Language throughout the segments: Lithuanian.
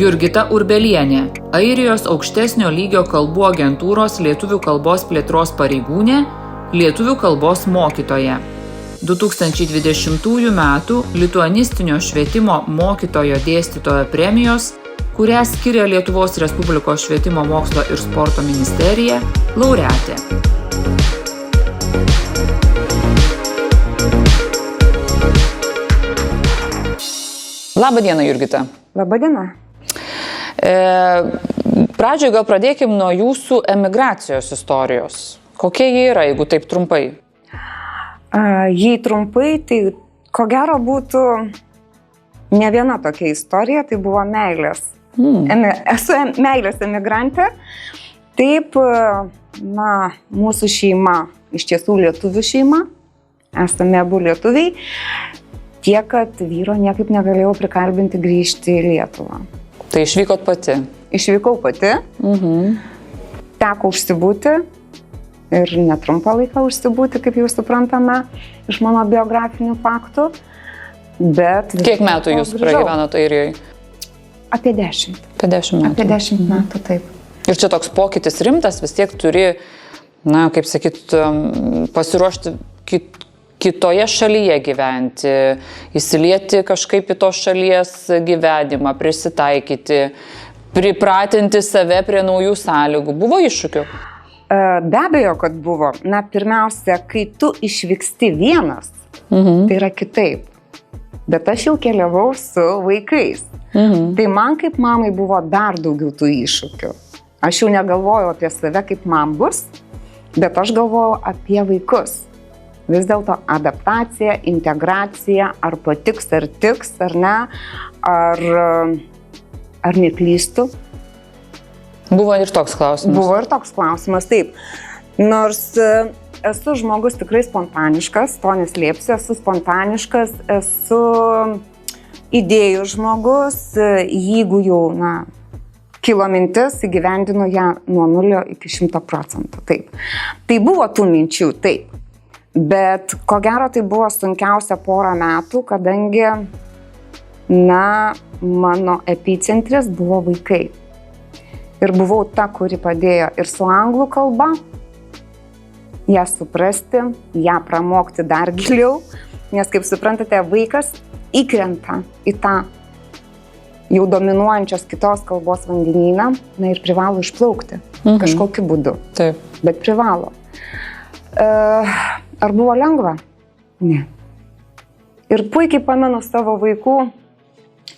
Jurgita Urbelienė, Airijos aukštesnio lygio kalbų agentūros lietuvių kalbos plėtros pareigūnė, lietuvių kalbos mokytoja. 2020 m. lituanistinio švietimo mokytojo dėstytojo premijos, kurią skiria Lietuvos Respublikos švietimo mokslo ir sporto ministerija, laureatė. Labą dieną, Jurgita. Labą dieną. Pradžioje gal pradėkim nuo jūsų emigracijos istorijos. Kokie jie yra, jeigu taip trumpai? Jei trumpai, tai ko gero būtų ne viena tokia istorija, tai buvo meilės. Esu meilės emigrantė. Taip, mūsų šeima, iš tiesų lietuvių šeima, esame abu lietuviai, tiek, kad vyro niekaip negalėjau prikalbinti grįžti į Lietuvą. Tai išvykot pati? Išvykau pati, teko užsibūti ir netrumpą laiką užsibūti, kaip jau suprantame, iš mano biografinių faktų. Bet kiek metų jūs pragyvenote Airijoje? Apie 10. Apie 10 metų. Apie 10 metų, taip. Ir čia toks pokytis rimtas, vis tiek turi, kaip sakyt, pasiruošti kitoje šalyje gyventi, įsilieti kažkaip į tos šalies gyvenimą, prisitaikyti, pripratinti save prie naujų sąlygų. Buvo iššūkių? Be abejo, kad buvo. Pirmiausia, kai tu išvyksti vienas, tai yra kitaip. Bet aš jau keliavau su vaikais. Tai man kaip mamai buvo dar daugiau tų iššūkių. Aš jau negalvojau apie save, kaip man bus, bet aš galvojau apie vaikus. Vis dėlto adaptacija, integracija, ar patiks, ar tiks, ar ne, ar neklystu. Buvo ir toks klausimas. Buvo ir toks klausimas, taip. Nors esu žmogus tikrai spontaniškas, to neslėpsiu, esu spontaniškas, esu idėjų žmogus, jeigu jau, kilo mintis, įgyvendinu ją nuo 0 iki 100%. Taip. Tai buvo tų minčių, taip. Bet ko gero tai buvo sunkiausia porą metų, kadangi, mano epicentris buvo vaikai. Ir buvau ta, kuri padėjo ir su anglų kalba, ją suprasti, ją pramokti dar giliau, nes, kaip suprantate, vaikas įkrenta į tą jau dominuojančios kitos kalbos vandenyną, ir privalo išplaukti kažkokiu būdu. Taip. Bet privalo. Ar buvo lengva? Ne. Ir puikiai pamenu savo vaikų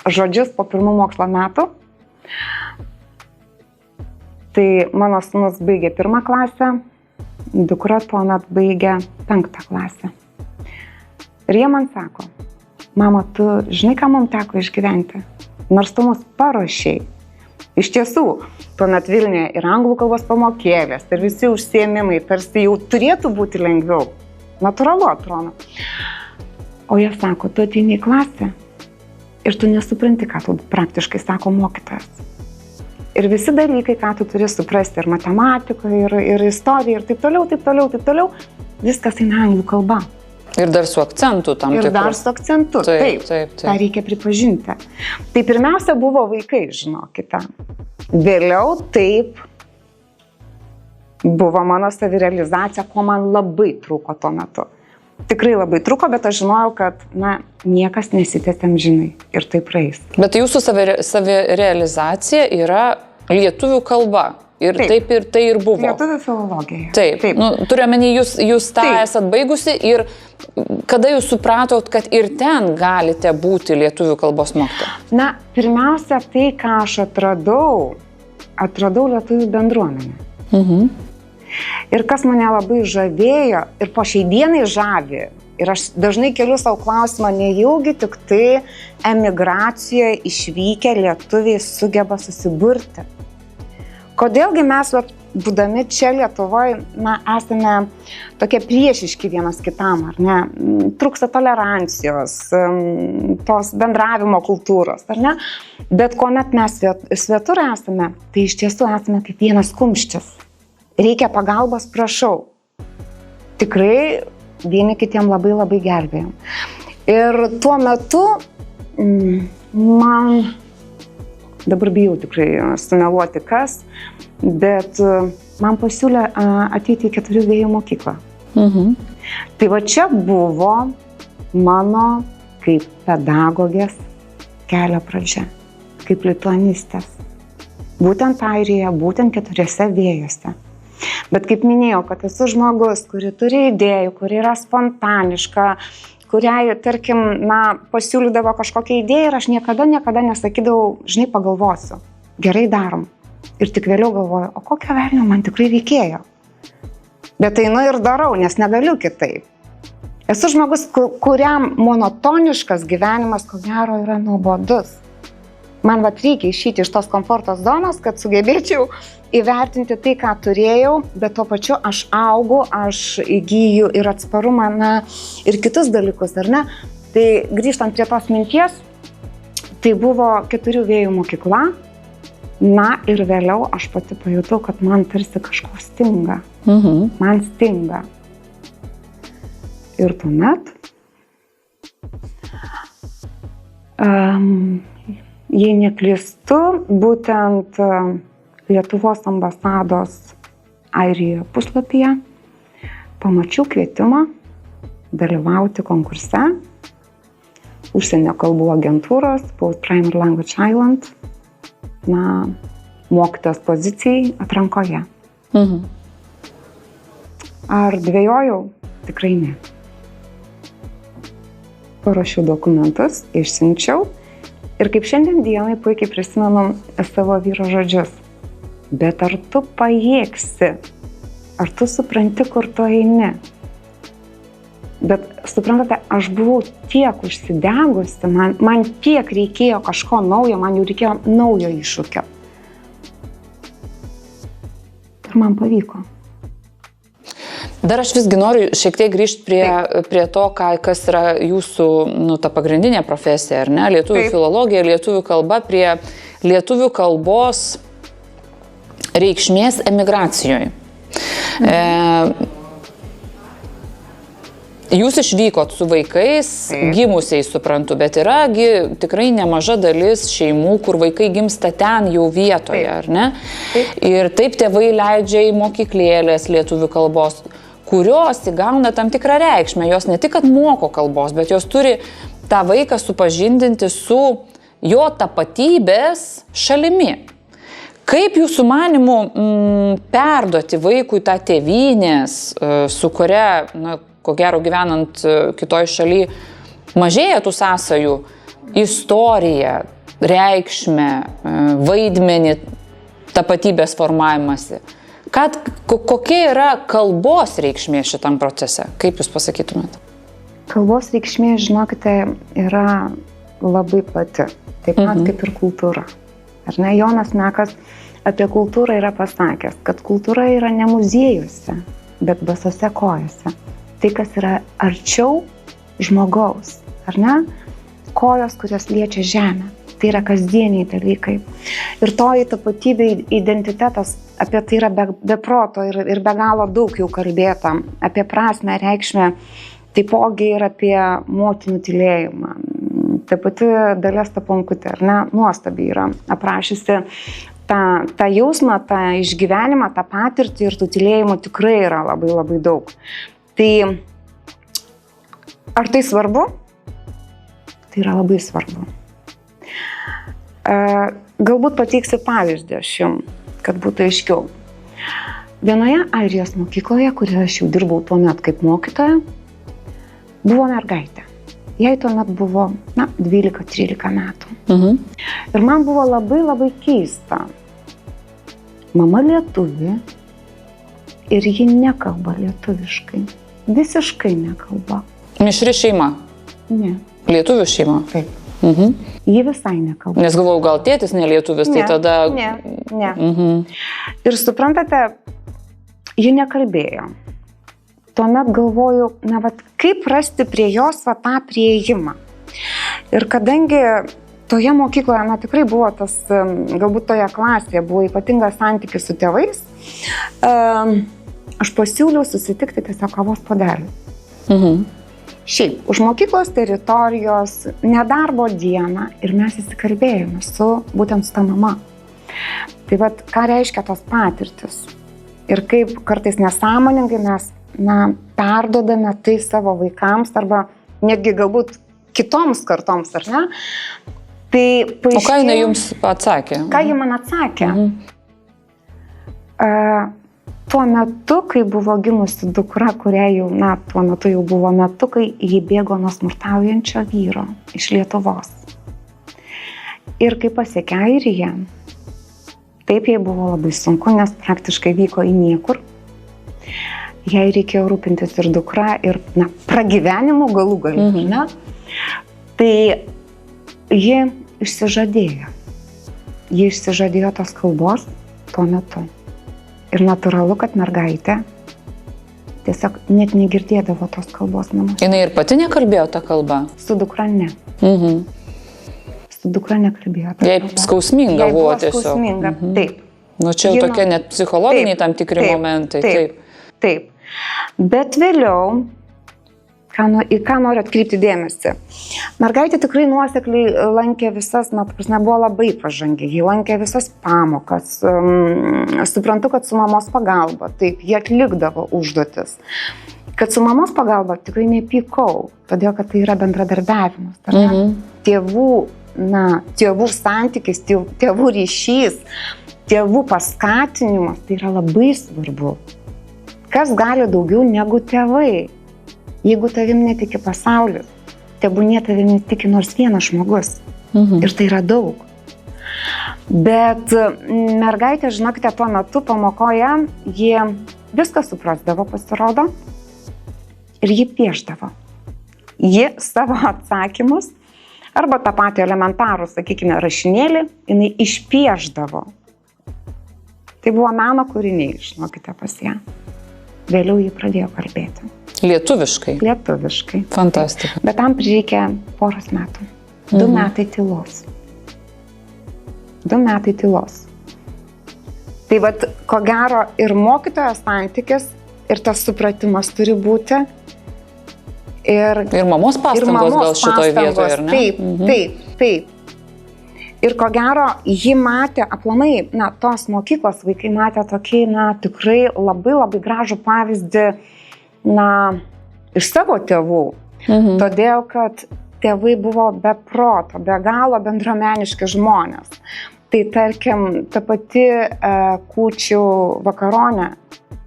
žodžius po pirmų mokslo metų. Tai mano sūnus baigė 1 klasę, dukra tuomet baigė 5 klasę. Ir jie man sako, mama, tu žinai, ką mums teko išgyventi? Nors tu mus paruošei. Iš tiesų, tuomet Vilniuje ir anglų kalbos pamokėlės, ir visi užsiėmimai tarsi jau turėtų būti lengviau. Natūralu atrodo. O jie sako, tu ateini į klasę ir tu nesupranti, ką tu praktiškai sako mokytojas. Ir visi dalykai, ką tu turi suprasti, ir matematikoje, ir istorijoje, ir taip toliau, viskas eina anglų kalba. Ir dar su akcentu tam tikru. Ir dar su akcentu, taip. Tai reikia pripažinti. Tai pirmiausia buvo vaikai, žinokite. Vėliau taip buvo mano savirealizacija, ko man labai trūko tuo metu. Tikrai labai trūko, bet aš žinojau, kad, niekas nesitęsia amžinai ir tai praeis. Bet jūsų savirealizacija yra lietuvių kalba. Ir taip ir tai ir buvo. Lietuvių filologija. Taip. Turiu omeny, jūs tą esat baigusi ir kada jūs supratot, kad ir ten galite būti lietuvių kalbos mokytoja? Pirmiausia, tai, ką aš atradau lietuvių bendruomenę. Ir kas mane labai žavėjo ir po šiai dienai žavi, ir aš dažnai keliu savo klausimą, nejaugi tik tai emigracijoje išvykę lietuviai sugeba susiburti. Kodėlgi mes, būdami čia Lietuvoje, esame tokie priešiški vienas kitam, ar ne? Trūksta tolerancijos, tos bendravimo kultūros, ar ne? Bet kuomet mes svetur esame, tai iš tiesų esame kaip vienas kumštis. Reikia pagalbos, prašau. Tikrai vieni kitiem labai gelbėjom. Ir tuo metu man dabar bijau tikrai sumeluoti kas, bet man pasiūlė ateiti į 4 vėjų mokyklą. Tai va čia buvo mano kaip pedagogės kelio pradžia, kaip lituanistės. Būtent Airijoje, būtent 4 vėjuose. Bet kaip minėjau, kad esu žmogus, kuri turi idėjų, kuri yra spontaniška, kuriai, tarkim, pasiūlydavo kažkokią idėją ir aš niekada nesakydavau, žinai, pagalvosiu, gerai darom. Ir tik vėliau galvoju, o kokią velnio man tikrai reikėjo. Bet einu ir darau, nes negaliu kitaip. Esu žmogus, kuriam monotoniškas gyvenimas, ko gero, yra nuobodus. Man reikia išeiti iš tos komforto zonos, kad sugebėčiau įvertinti tai, ką turėjau, bet tuo pačiu aš augu, aš įgyju ir atsparumą, ir kitus dalykus, ar ne? Tai grįžtant prie tos minties, tai buvo 4 vėjų mokykla, ir vėliau aš pati pajutau, kad man tarsi kažko stinga. Man stinga. Ir tuomet jei neklystu, būtent Lietuvos ambasados Airijoje puslapyje pamačiau kvietimą dalyvauti konkurse užsienio kalbų agentūros Post Primary Language Island mokytojos pozicijai atrankoje. Ar dvejojau? Tikrai ne. Parašiau dokumentus, išsiunčiau. Ir kaip šiandien dienai puikiai prisimenu savo vyro žodžius. Bet ar tu pajėgsi? Ar tu supranti, kur tu eini? Bet suprantate, aš buvau tiek užsidegusi, man tiek reikėjo kažko naujo, man jau reikėjo naujo iššūkio. Ir man pavyko. Dar aš visgi noriu šiek tiek grįžti prie to, kas yra jūsų ta pagrindinė profesija, ar ne? Lietuvių filologija, lietuvių kalba, prie lietuvių kalbos reikšmės emigracijoje. Jūs išvykot su vaikais, gimusiais, suprantu, bet yragi tikrai nemaža dalis šeimų, kur vaikai gimsta ten jau vietoje, ar ne? Ir taip tėvai leidžia į mokyklėlės lietuvių kalbos, kurios įgauna tam tikrą reikšmę. Jos ne tik, kad moko kalbos, bet jos turi tą vaiką supažindinti su jo tapatybės šalimi. Kaip jūsų manymu perduoti vaikui tą tėvynės, su kuria, ko gero gyvenant kitoj šaly, mažėja tų sąsajų, istoriją, reikšmę, vaidmenį, tapatybės formavimąsi? Kokia yra kalbos reikšmė šitam procese? Kaip jūs pasakytumėte? Kalbos reikšmė, žinokite, yra labai plati. Taip pat kaip ir kultūra. Ar ne? Jonas Mekas apie kultūrą yra pasakęs, kad kultūra yra ne muziejuose, bet basose kojose. Tai, kas yra arčiau žmogaus, ar ne? Kojos, kurios liečia žemę. Tai yra kasdieniai dalykai. Ir toji tapatybė, identitetas, apie tai yra be proto ir be galo daug jau kalbėta. Apie prasmę, reikšmę, taipogi ir apie motinų tylėjimą. Ta pati Dalia Staponkutė, ar ne, nuostabiai yra aprašiusi tą jausmą, tą išgyvenimą, tą patirtį ir tų tylėjimų tikrai yra labai labai daug. Tai ar tai svarbu? Tai yra labai svarbu. Galbūt pateiksiu pavyzdį aš jums, kad būtų aiškiau. Vienoje Airijos mokykloje, kurioje aš jau dirbau tuo metu kaip mokytoja, buvo mergaitė. Jai tuo metu buvo 12-13 metų. Ir man buvo labai labai keista. Mama lietuvė ir ji nekalba lietuviškai. Visiškai nekalba. Mišri šeima? Ne. Lietuvių šeima? Taip. Ji visai nekalba. Nes galvojau, gal tėtis nelietuvis, tai tada... Ne. Ir suprantate, ji nekalbėjo. Tuomet galvoju, kaip rasti prie jos tą prieėjimą. Ir kadangi toje mokykloje, tikrai buvo tas, galbūt toje klasėje buvo ypatingas santykis su tėvais, aš pasiūliau susitikti tiesiog kavos puodelį. Šiaip, už mokyklos teritorijos, nedarbo dieną ir mes įsikalbėjome būtent su ta mama. Tai vat, ką reiškia tos patirtis? Ir kaip kartais nesąmoningai mes perdodame tai savo vaikams arba netgi galbūt kitoms kartoms, ar ne? Tai paaiškėjo, o ką jinai jums atsakė? Ką ji man atsakė? Tuo metu, kai buvo gimusi dukra, kuriai jau, tuo metu jau buvo metukai, ji bėgo nuo smurtaujančio vyro iš Lietuvos. Ir kai pasiekė Airiją, taip jai buvo labai sunku, nes praktiškai vyko į niekur. Jai reikėjo rūpintis ir dukra, ir pragyvenimo galų galių, ne? Tai ji išsižadėjo. Ji išsižadėjo tos kalbos tuo metu. Ir natūralu, kad mergaitė tiesiog net negirdėdavo tos kalbos namuose. Jinai ir pati nekalbėjo tą kalbą? Su dukra ne. Su dukra nekalbėjo tą kalbą. Jai skausminga buvo tiesiog. Skausminga, taip. Nu čia jau tokie net psichologiniai tam tikri momentai. Taip. Bet vėliau, į ką noriu atkreipti dėmesį. Mergaitė tikrai nuosekliai lankė visas, buvo labai pažangi, ji lankė visas pamokas. Suprantu, kad su mamos pagalba, taip, jie atlikdavo užduotis. Kad su mamos pagalba tikrai nepykau, todėl, kad tai yra bendradarbiavimas. Tėvų santykis, tėvų ryšys, tėvų paskatinimas, tai yra labai svarbu. Kas gali daugiau negu tėvai? Jeigu tavim netiki pasaulis, tebūnie tavim netiki nors vienas žmogus. Ir tai yra daug. Bet mergaitė, žinokite, tuo metu pamokoje, jie viską suprasdavo, pasirodo, ir ji piešdavo. Ji savo atsakymus, arba tą patį elementarų, sakykime, rašinėlį, jinai išpiešdavo. Tai buvo meno kūriniai, žinokite, pas ją. Vėliau ji pradėjo kalbėti. Lietuviškai? Lietuviškai. Fantastika. Bet tam prireikė poros metų. 2 metai tylos. 2 metai tylos. Tai vat, ko gero, ir mokytojo santykis, ir tas supratimas turi būti. Ir mamos pastangos gal šitoj vietoje, ar ne? Taip. Ir ko gero, ji matė, aplamai, tos mokyklos vaikai matė tokį, tikrai labai gražų pavyzdį, iš savo tėvų. Todėl, kad tėvai buvo be proto, be galo bendruomeniški žmonės. Tai tarkim, ta pati kūčių vakaronė,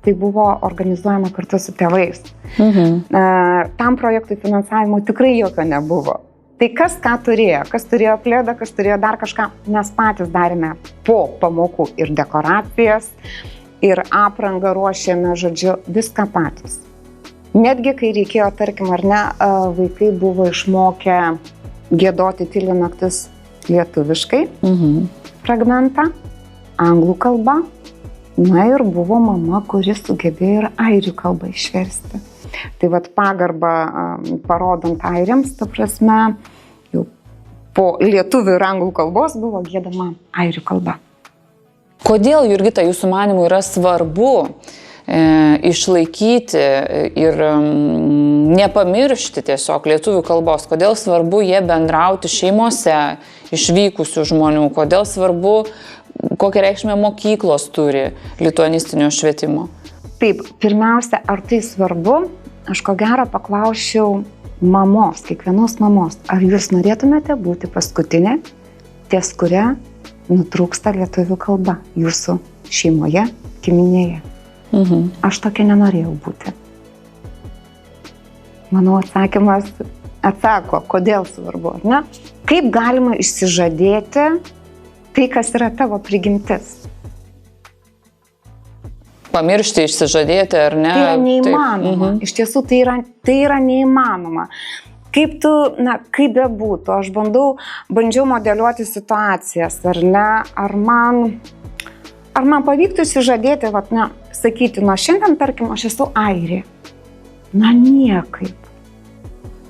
tai buvo organizuojama kartu su tėvais. Tam projektui finansavimo tikrai jokio nebuvo. Tai kas ką turėjo? Kas turėjo plėdą, kas turėjo dar kažką? Mes patys darėme po pamokų ir dekoracijas, ir aprangą ruošėme, žodžiu, viską patys. Netgi, kai reikėjo, tarkim, ar ne, vaikai buvo išmokę giedoti Tyli naktis lietuviškai, fragmentą, anglų kalbą, ir buvo mama, kuri sugebėjo ir airių kalbą išversti. Tai vat pagarbą parodant airiams, ta prasme, jau po lietuvių ir anglų kalbos buvo giedama airių kalba. Kodėl, Jurgita, jūsų manymu yra svarbu išlaikyti ir nepamiršti tiesiog lietuvių kalbos? Kodėl svarbu jie bendrauti šeimose išvykusių žmonių? Kodėl svarbu, kokią reikšmę mokyklos turi lituanistinio švietimo? Taip, pirmiausia, ar tai svarbu? Aš ko gero paklausčiau mamos, kiekvienos mamos, ar jūs norėtumėte būti paskutinė, ties kuria nutrūksta lietuvių kalba jūsų šeimoje, giminėje? Aš tokia nenorėjau būti. Mano atsakymas atsako, kodėl svarbu, ar ne? Kaip galima išsižadėti tai, kas yra tavo prigimtis? Pamiršti, išsižadėti, ar ne? Tai yra neįmanoma. Iš tiesų, tai yra neįmanoma. Kaip bebūtų, aš bandžiau modeliuoti situacijas, ar ne? Ar man pavyktų išsižadėti, sakyti, šiandien, tarkim, aš esu airė. Niekaip.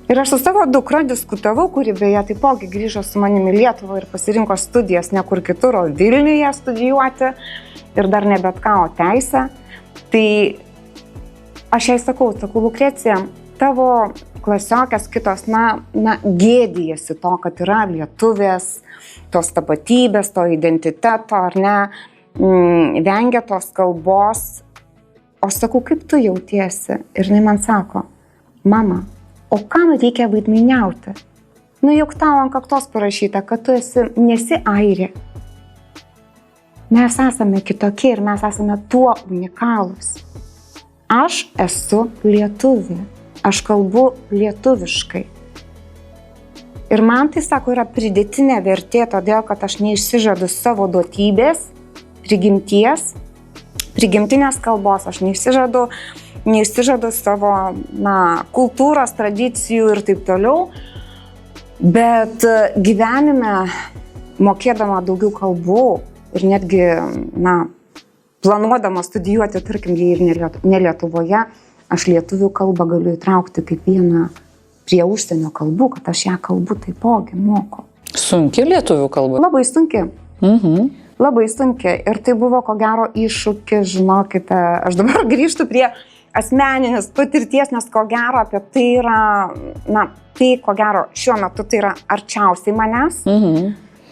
Ir aš su savo dukra diskutavau, kuri beje taipogi grįžo su manimi į Lietuvą ir pasirinko studijas ne kur kitur, o Vilniuje studijuoti. Ir dar ne bet ką, o teisę. Tai aš jai sakau, Lukrecija, tavo klasiokės kitos, gėdijasi to, kad yra lietuvės, tos tapatybės, to identiteto, ar ne, vengia tos kalbos. O sakau, kaip tu jautiesi? Ir jinai man sako, mama, o kam reikia vaidmainiauti? Juk tau ant kaktos parašyta, kad tu nesi airė. Mes esame kitokie ir mes esame tuo unikalūs. Aš esu lietuvė. Aš kalbu lietuviškai. Ir man tai, sako, yra pridėtinė vertė, todėl, kad aš neišsižadu savo duotybės, prigimtinės kalbos, aš neišsižadu savo kultūros, tradicijų ir taip toliau. Bet gyvenime, mokėdama daugiau kalbų ir netgi, planuodama studijuoti, tarkim, ir ne Lietuvoje, aš lietuvių kalbą galiu įtraukti kaip vieną prie užsienio kalbų, kad aš ją kalbu taipogi moku. Sunki lietuvių kalba? Labai sunki. Labai sunki. Ir tai buvo, ko gero, iššūkis, žinokite, aš dabar grįžtu prie asmeninės patirties, nes ko gero apie tai yra, tai ko gero šiuo metu tai yra arčiausiai manęs,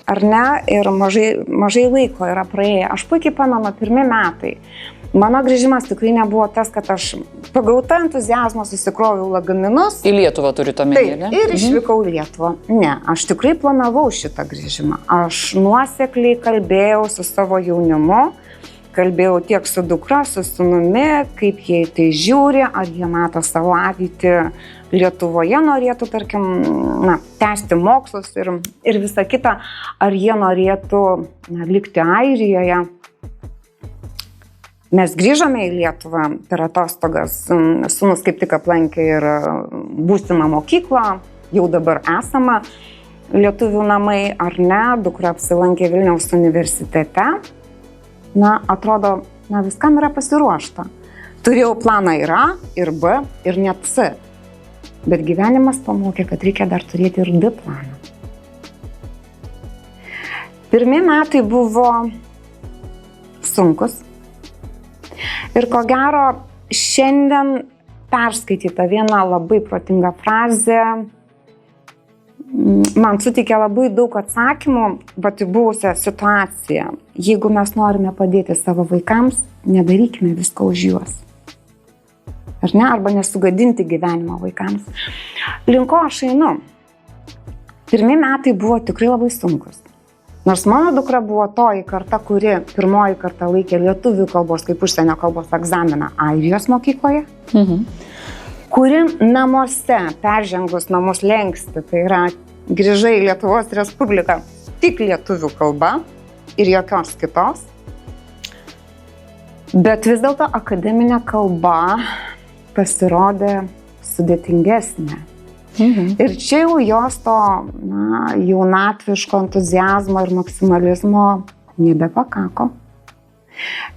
ar ne, ir mažai laiko yra praėję. Aš puikiai pamenu, pirmi metai. Mano grįžimas tikrai nebuvo tas, kad aš pagauta entuziazmo susikroviau lagaminus. Į Lietuvą turite omenyje? Taip, ir išvykau į Lietuvą. Ne, aš tikrai planavau šitą grįžimą. Aš nuosekliai kalbėjau su savo jaunimu, kalbėjau tiek su dukra, su sūnumi, kaip jie į tai žiūri, ar jie mato savo ateitį Lietuvoje, norėtų, tarkim, tęsti mokslus ir visa kita, ar jie norėtų likti Airijoje. Mes grįžome į Lietuvą per atostogas, sūnus kaip tik aplankė ir būsimą mokyklą, jau dabar esama lietuvių namai, ar ne, dukra apsilankė Vilniaus universitete. Atrodo, viskam yra pasiruošta. Turėjau planą ir A, ir B, ir net C. Bet gyvenimas pamokė, kad reikia dar turėti ir D planą. Pirmi metai buvo sunkus. Ir ko gero, šiandien perskaityta viena labai protinga frazė man suteikė labai daug atsakymų, bet į buvusią situaciją. Jeigu mes norime padėti savo vaikams, nedarykime visko už juos. Ar ne? Arba nesugadinti gyvenimo vaikams. Linko aš einu. Pirmi metai buvo tikrai labai sunkus. Nors mano dukra buvo toji karta, kuri pirmoji kartą laikė lietuvių kalbos kaip užsienio kalbos egzaminą Airijos mokykloje, kuri namuose, peržengus namus lengsti, tai yra grįžai į Lietuvos Respubliką tik lietuvių kalba ir jokios kitos. Bet vis dėlto akademinė kalba pasirodė sudėtingesnė. Ir čia jau jos to jaunatviško entuziazmo ir maksimalizmo nebepakako.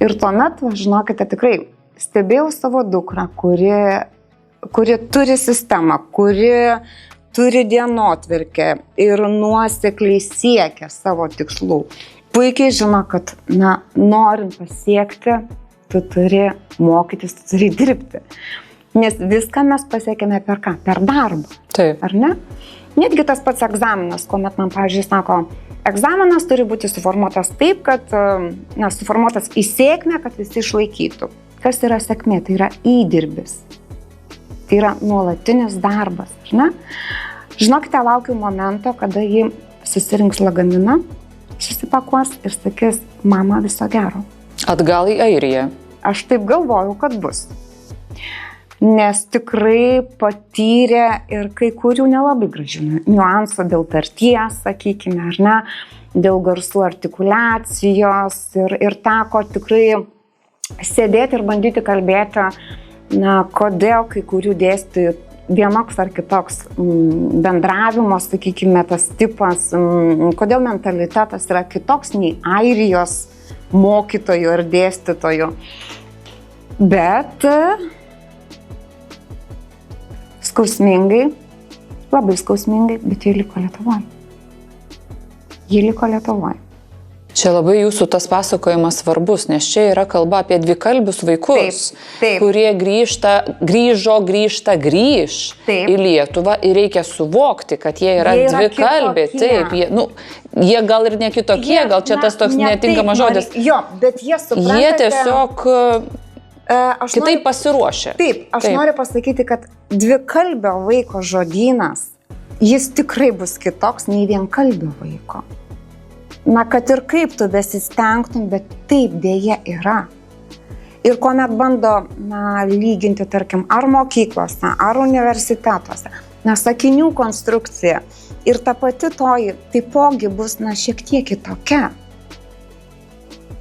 Ir tuomet, žinokite, tikrai stebėjau savo dukrą, kuri turi sistemą, kuri turi dienotvarkę ir nuosekliai siekia savo tikslų. Puikiai žino, kad norint pasiekti, tu turi mokytis, tu turi dirbti. Nes viską mes pasiekėme per ką? Per darbą. Taip. Ar ne? Netgi tas pats egzaminas, kuomet man, pavyzdžiui, sako, egzaminas turi būti suformuotas taip, kad, suformuotas į sėkmę, kad visi išlaikytų. Kas yra sėkmė? Tai yra įdirbis. Tai yra nuolatinis darbas, ar ne? Žinokite, laukiu momento, kada ji susirinks lagaminą, susipakuos ir sakys, mama, viso gero. Atgal į Airiją. Aš taip galvoju, kad bus. Nes tikrai patyrė ir kai kurių nelabai gražių niuansų dėl tarties, sakykime, ar ne, dėl garsų artikuliacijos ir teko tikrai sėdėti ir bandyti kalbėti, kodėl kai kurių dėstytojų vienoks ar kitoks bendravimo, sakykime, tas tipas, kodėl mentalitetas yra kitoks nei Airijos mokytojų ir dėstytojų. Bet skausmingai, labai skausmingai, bet jie liko Lietuvoje. Jie liko Lietuvoje. Čia labai jūsų tas pasakojimas svarbus, nes čia yra kalba apie dvikalbius vaikus, kurie grįž į Lietuvą ir reikia suvokti, kad jie yra dvikalbiai. Taip, jie gal ir ne kitokie, gal čia tas toks netinkamas žodis. Jo, bet jie supranta. Jie tiesiog kitaip pasiruošę. Taip, aš noriu pasakyti, kad dvikalbio vaiko žodynas, jis tikrai bus kitoks nei vienkalbio vaiko. Na, kad ir kaip tu besistengtum, bet taip dėja yra. Ir kuomet bando lyginti, tarkim, ar mokyklose, ar universitetuose, sakinių konstrukcija ir ta pati toji taipogi bus, šiek tiek kitokia.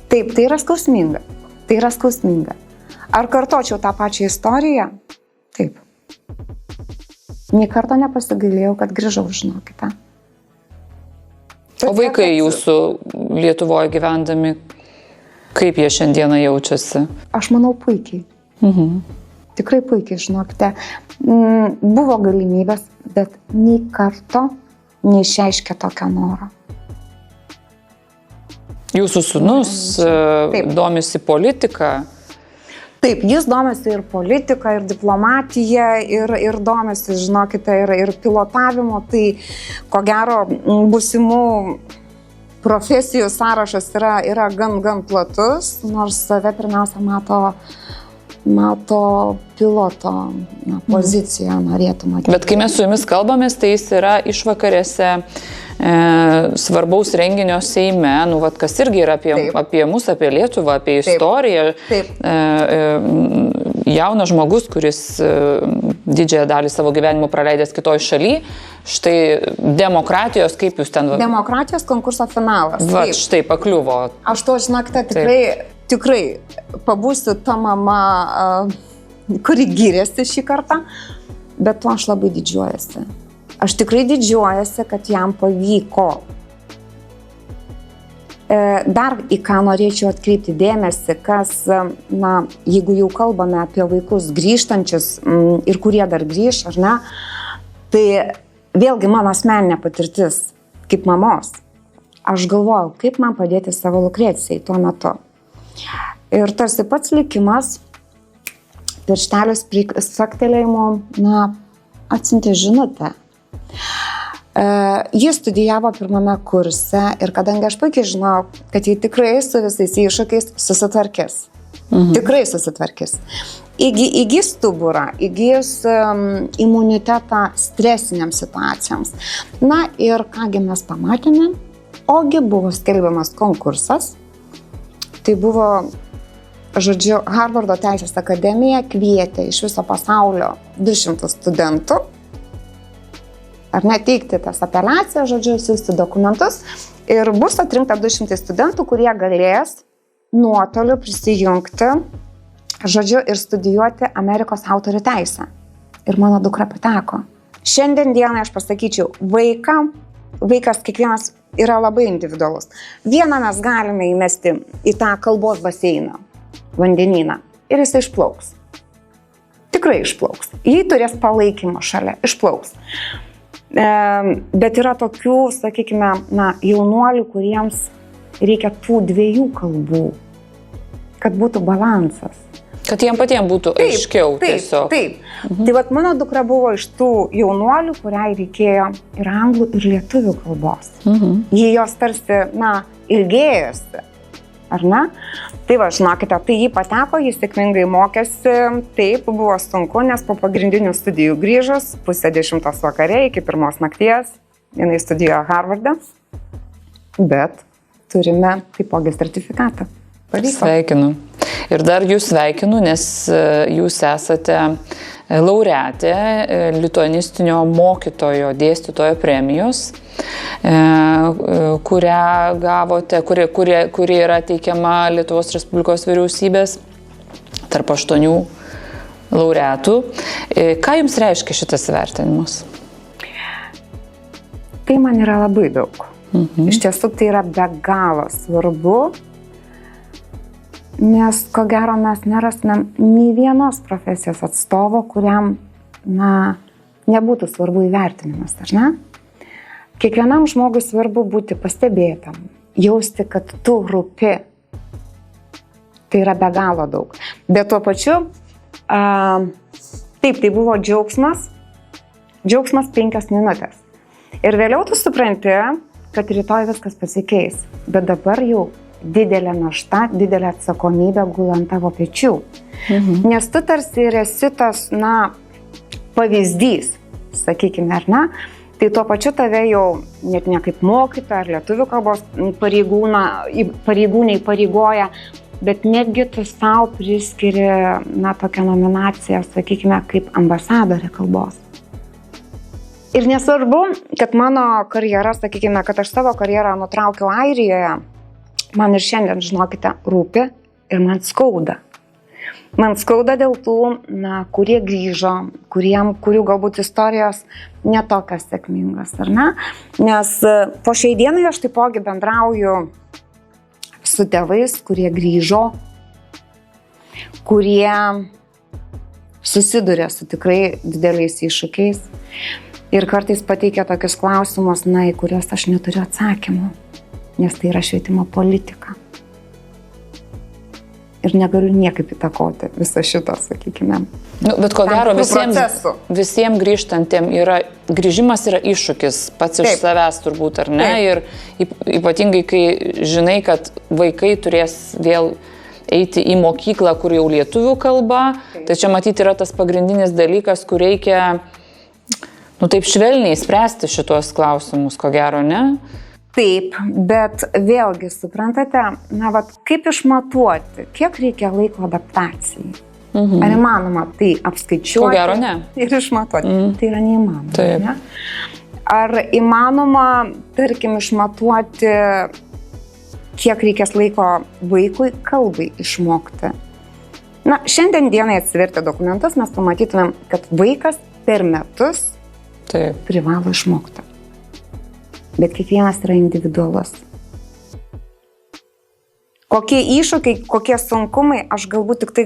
Taip, tai yra skausminga. Tai yra skausminga. Ar kartočiau tą pačią istoriją? Taip. Nė karto nepasigailėjau, kad grįžau, žinokite. O vaikai jūsų Lietuvoje gyvendami, kaip jie šiandieną jaučiasi? Aš manau puikiai. Tikrai puikiai, žinokite. Buvo galimybės, bet nei karto neišreiškė tokio noro. Jūsų sūnus domisi politika? Taip, jis domisi ir politika, ir diplomatija, ir domisi, žinokite, ir pilotavimo. Tai, ko gero, būsimų profesijų sąrašas yra gan platus, nors save pirmiausia mato piloto poziciją, norėtų matyti. Bet kai mes su jumis kalbamės, tai jis yra išvakarėse svarbaus renginio Seime, kas irgi yra apie mus, apie Lietuvą, apie istoriją. Jaunas žmogus, kuris didžiąją dalį savo gyvenimo praleidęs kitoj šaly, štai demokratijos, kaip jūs ten... Demokratijos konkurso finalas. Štai pakliuvo. Aš to, žinokite, tikrai pabūsiu ta mama, kuri gyrėsi šį kartą, bet to aš labai didžiuojasi. Aš tikrai didžiuojasi, kad jam pavyko. Dar į ką norėčiau atkreipti dėmesį, kas, jeigu jau kalbame apie vaikus grįžtančius ir kurie dar grįž, ar ne, tai vėlgi mano asmeninė patirtis kaip mamos. Aš galvojau, kaip man padėti savo Lukrecijai tuo metu. Ir tarsi pats likimas pirštelis saktelėjimo, atsiuntė žinutę. Jis studijavo pirmame kurse ir kadangi aš puikiai žinau, kad jie tikrai su visais iššūkiais susitvarkys. Tikrai susitvarkys. Įgys stuburą, įgys imunitetą stresiniams situacijoms. Na ir kągi mes pamatėme, ogi buvo skelbiamas konkursas. Tai buvo, žodžiu, Harvardo teisės akademija kvietė iš viso pasaulio 200 studentų ar neteikti tas apeliacijas, žodžiu, siųsti dokumentus ir bus atrinkta 200 studentų, kurie galės nuotoliu prisijungti, žodžiu, ir studijuoti Amerikos autorių teisę. Ir mano dukra pateko. Šiandien dienai aš pasakyčiau, vaikas kiekvienas yra labai individualus. Vieną mes galime įmesti į tą kalbos baseiną, vandenyną ir jis išplauks. Tikrai išplauks. Jį turės palaikymą šalia, išplauks. Bet yra tokių, sakykime, jaunuolių, kuriems reikia tų dviejų kalbų, kad būtų balansas. Kad jiem patiems būtų aiškiau tiesiog. Taip. Tai vat mano dukra buvo iš tų jaunuolių, kuriai reikėjo ir anglų, ir lietuvių kalbos. Jie jos tarsi, ilgėjosi, ar ne? Tai va, žinokite, tai jį pateko, jis sėkmingai mokėsi, taip, buvo sunku, nes po pagrindinių studijų grįžus, 9:30 vakare iki 1 nakties, jinai studijuoja Harvarde, bet turime taipogi sertifikatą. Pavyko. Sveikinu. Ir dar jūs sveikinu, nes jūs esate laureatė lituanistinio mokytojo dėstytojo premijos, kurią gavote, kuri yra teikiama Lietuvos Respublikos vyriausybės tarp 8 laureatų. Ką jums reiškia šitas įvertinimas? Tai man yra labai daug. Iš tiesų tai yra be galo svarbu, nes ko gero mes nerasime nei vienos profesijos atstovo, kuriam, nebūtų svarbu įvertinimas, ar ne? Kiekvienam žmogui svarbu būti pastebėtam, jausti, kad tu rūpi. Tai yra be galo daug. Bet tuo pačiu, taip, tai buvo džiaugsmas 5 minutės. Ir vėliau tu supranti, kad rytoj viskas pasikeis. Bet dabar jau didelė našta, didelė atsakomybė gula ant tavo pečių. Nes tu tarsi ir esi tas, pavyzdys, sakykime, ar ne? Tai tuo pačiu tave jau net ne kaip mokytoja ar lietuvių kalbos pareigūnai pareigoja, bet netgi tu savo priskiri, tokią nominaciją, sakykime, kaip ambasadorė kalbos. Ir nesvarbu, kad mano karjera, sakykime, kad aš savo karjerą nutraukiau Airijoje, man ir šiandien, žinokite, rūpi ir man skauda. Man skauda dėl tų, kurie grįžo, kurių galbūt istorijos netokios sėkmingos, ar ne? Nes po šiai dienai aš taipogi bendrauju su tėvais, kurie grįžo, kurie susiduria su tikrai dideliais iššūkiais ir kartais pateikia tokius klausimus, į kuriuos aš neturiu atsakymų, nes tai yra švietimo politika. Ir negaliu niekaip įtakoti visą šitą, sakykime. Bet ko gero visiems grįžtantiem grįžimas yra iššūkis pats iš savęs turbūt, ar ne? Ir ypatingai, kai žinai, kad vaikai turės vėl eiti į mokyklą, kur jau lietuvių kalba, tai čia matyti yra tas pagrindinis dalykas, kur reikia, taip švelniai spręsti šitos klausimus, ko gero, ne? Taip, bet vėlgi, suprantate, kaip išmatuoti, kiek reikia laiko adaptacijai? Ar įmanoma tai apskaičiuoti? Ko gero, ne. Ir išmatuoti? Tai yra neįmanoma. Taip. Ne? Ar įmanoma, tarkim, išmatuoti, kiek reikės laiko vaikui kalbai išmokti? Šiandien dienai atsivertę dokumentus mes pamatytumėm, kad vaikas per metus privalo išmokti. Bet kiekvienas yra individualus. Kokie iššūkiai, kokie sunkumai, aš galbūt tik tai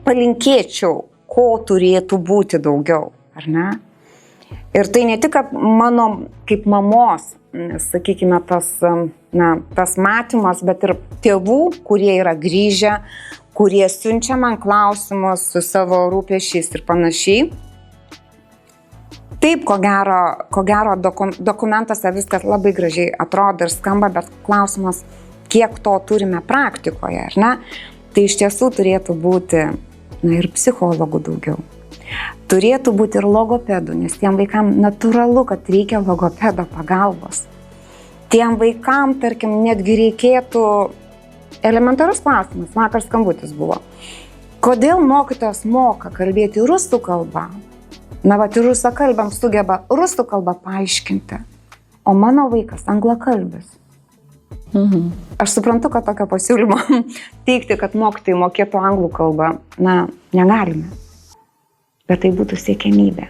palinkėčiau, ko turėtų būti daugiau, ar ne? Ir tai ne tik mano kaip mamos, sakykime, tas matymas, bet ir tėvų, kurie yra grįžę, kurie siunčia man klausimus su savo rūpesčiais ir panašiai. Taip, ko gero dokumentuose viskas labai gražiai atrodo ir skamba, bet klausimas, kiek to turime praktikoje, ar ne? Tai iš tiesų turėtų būti ir psichologų daugiau. Turėtų būti ir logopedų, nes tiem vaikam natūralu, kad reikia logopedo pagalbos. Tiem vaikam, tarkim, netgi reikėtų elementarus klausimas, vakar skambutis buvo. Kodėl mokytojas moka kalbėti rusų kalbą? Ir rusakalbiam sugeba rusų kalbą paaiškinti, o mano vaikas anglakalbis. Aš suprantu, kad tokio pasiūlymo teikti, kad mokytojai mokėtų anglų kalbą, negalime. Bet tai būtų siekiamybė.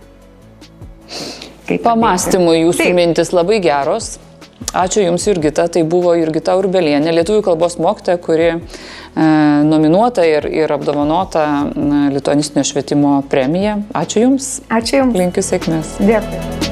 Pamąstymui jūsų mintis labai geros. Ačiū Jums, Jurgita. Tai buvo Jurgita Urbelienė, lietuvių kalbos mokytoja, kuri nominuota ir apdovanota lituanistinio švietimo premija. Ačiū Jums. Ačiū Jums. Linkiu sėkmės. Dėkui.